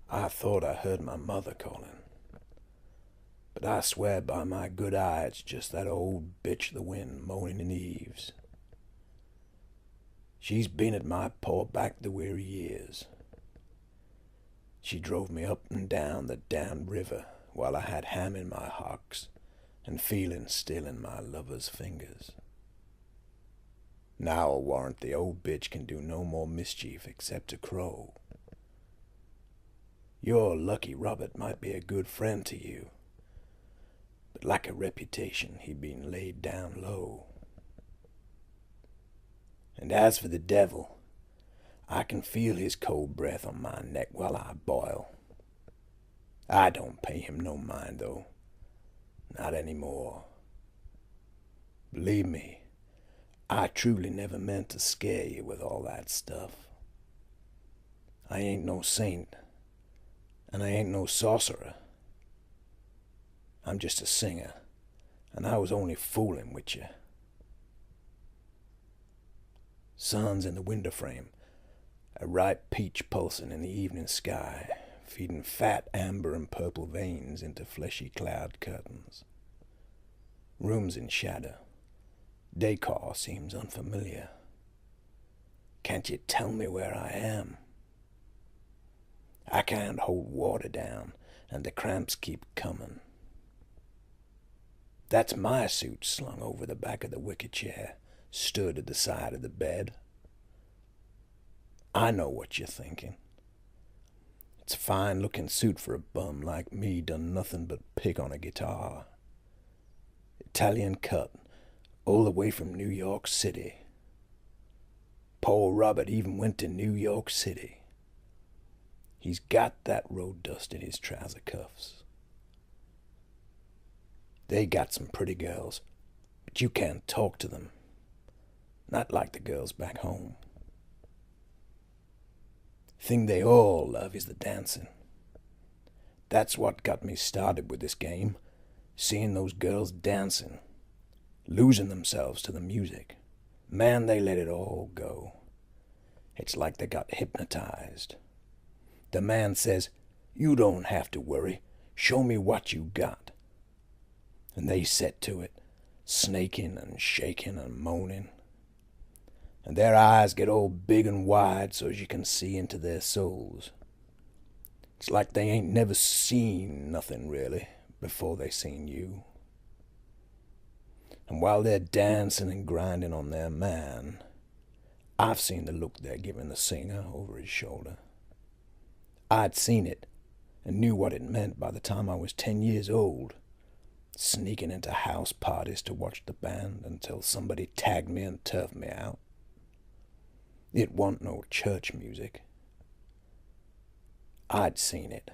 I thought I heard my mother calling, but I swear by my good eye it's just that old bitch the wind moaning in the eaves. She's been at my poor back the weary years. She drove me up and down the damned river while I had ham in my hocks and feeling still in my lover's fingers. Now I'll warrant the old bitch can do no more mischief except to crow. Your lucky Robert might be a good friend to you, but like a reputation he been laid down low. And as for the devil, I can feel his cold breath on my neck while I boil. I don't pay him no mind, though. Not any more. Believe me, I truly never meant to scare you with all that stuff. I ain't no saint, and I ain't no sorcerer. I'm just a singer, and I was only fooling with you. Sun's in the window frame, a ripe peach pulsing in the evening sky, feeding fat amber and purple veins into fleshy cloud curtains. Rooms in shadow. Decor seems unfamiliar. Can't you tell me where I am? I can't hold water down, and the cramps keep coming. That's my suit slung over the back of the wicker chair, stood at the side of the bed. I know what you're thinking. It's a fine-looking suit for a bum like me done nothing but pick on a guitar. Italian cut, all the way from New York City. Poor Robert even went to New York City. He's got that road dust in his trouser cuffs. They got some pretty girls, but you can't talk to them. Not like the girls back home. Thing they all love is the dancing. That's what got me started with this game, seeing those girls dancing, losing themselves to the music. Man, they let it all go. It's like they got hypnotized. The man says, "You don't have to worry. Show me what you got." And they set to it, snaking and shaking and moaning. And their eyes get all big and wide so's you can see into their souls. It's like they ain't never seen nothing really before they seen you. And while they're dancing and grinding on their man, I've seen the look they're giving the singer over his shoulder. I'd seen it and knew what it meant by the time I was 10 years old, sneaking into house parties to watch the band until somebody tagged me and turfed me out. It wasn't no church music. I'd seen it.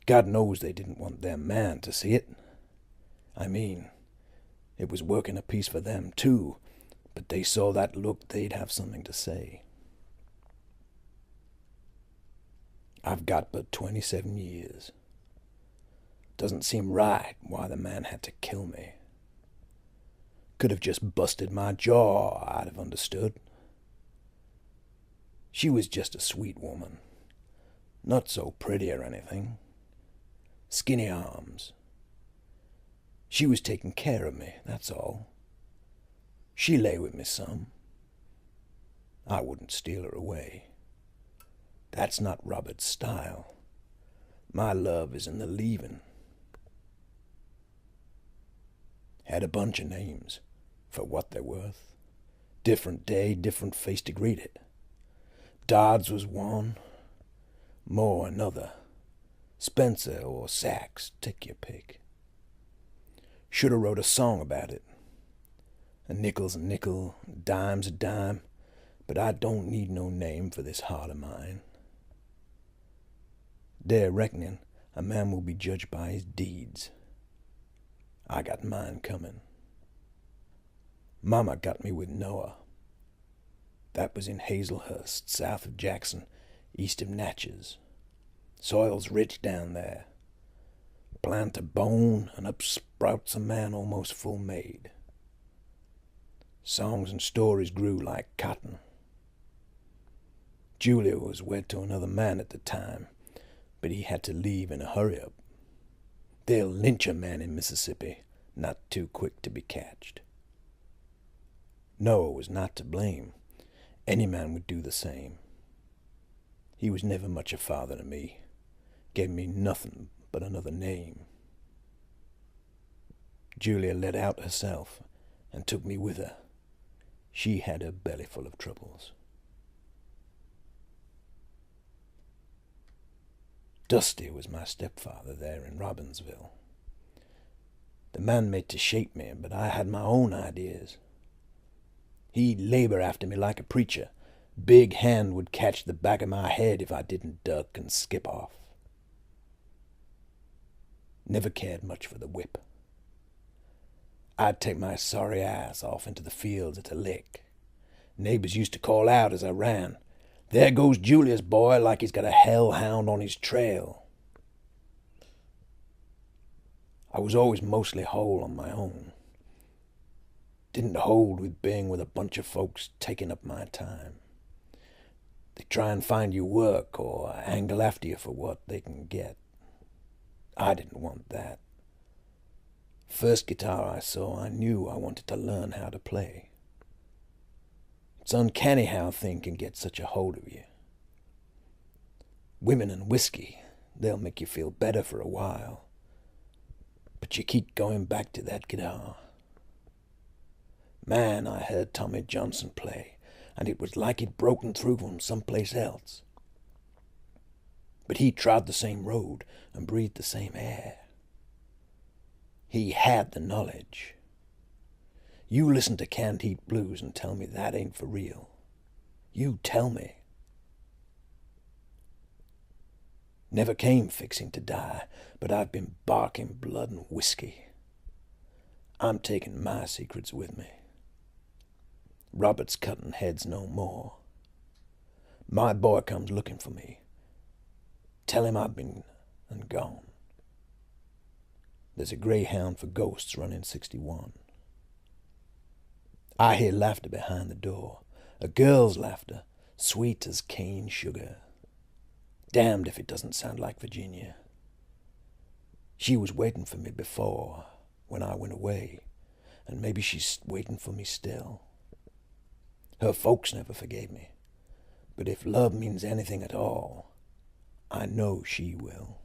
God knows they didn't want their man to see it. I mean, it was working a piece for them too, but they saw that look, they'd have something to say. I've got but 27 years. Doesn't seem right why the man had to kill me. Could have just busted my jaw, I'd have understood. She was just a sweet woman. Not so pretty or anything. Skinny arms. She was taking care of me, that's all. She lay with me some. I wouldn't steal her away. That's not Robert's style. My love is in the leaving. Had a bunch of names, for what they're worth. Different day, different face to greet it. Dodds was one, Moore another, Spencer or Sachs, take your pick. Should have wrote a song about it. A nickel's a nickel, a dime's a dime, but I don't need no name for this heart of mine. Day of reckoning, a man will be judged by his deeds. I got mine coming. Mama got me with Noah. That was in Hazelhurst, south of Jackson, east of Natchez. Soil's rich down there. Plant a bone, and up sprouts a man almost full made. Songs and stories grew like cotton. Julia was wed to another man at the time, but he had to leave in a hurry-up. They'll lynch a man in Mississippi, not too quick to be catched. Noah was not to blame. Any man would do the same. He was never much a father to me. Gave me nothing but another name. Julia let out herself and took me with her. She had her belly full of troubles. Dusty was my stepfather there in Robbinsville. The man made to shape me, but I had my own ideas. He'd labor after me like a preacher. Big hand would catch the back of my head if I didn't duck and skip off. Never cared much for the whip. I'd take my sorry ass off into the fields at a lick. Neighbors used to call out as I ran, "There goes Julia's boy like he's got a hellhound on his trail." I was always mostly whole on my own. Didn't hold with being with a bunch of folks taking up my time. They try and find you work or angle after you for what they can get. I didn't want that. First guitar I saw, I knew I wanted to learn how to play. It's uncanny how a thing can get such a hold of you. Women and whiskey, they'll make you feel better for a while. But you keep going back to that guitar. Man, I heard Tommy Johnson play, and it was like he'd broken through from someplace else. But he trod the same road and breathed the same air. He had the knowledge. You listen to Canned Heat Blues and tell me that ain't for real. You tell me. Never came fixing to die, but I've been barking blood and whiskey. I'm taking my secrets with me. Robert's cutting heads no more. My boy comes looking for me. Tell him I've been and gone. There's a greyhound for ghosts running 61. I hear laughter behind the door, a girl's laughter, sweet as cane sugar. Damned if it doesn't sound like Virginia. She was waiting for me before, when I went away, and maybe she's waiting for me still. Her folks never forgave me, but if love means anything at all, I know she will.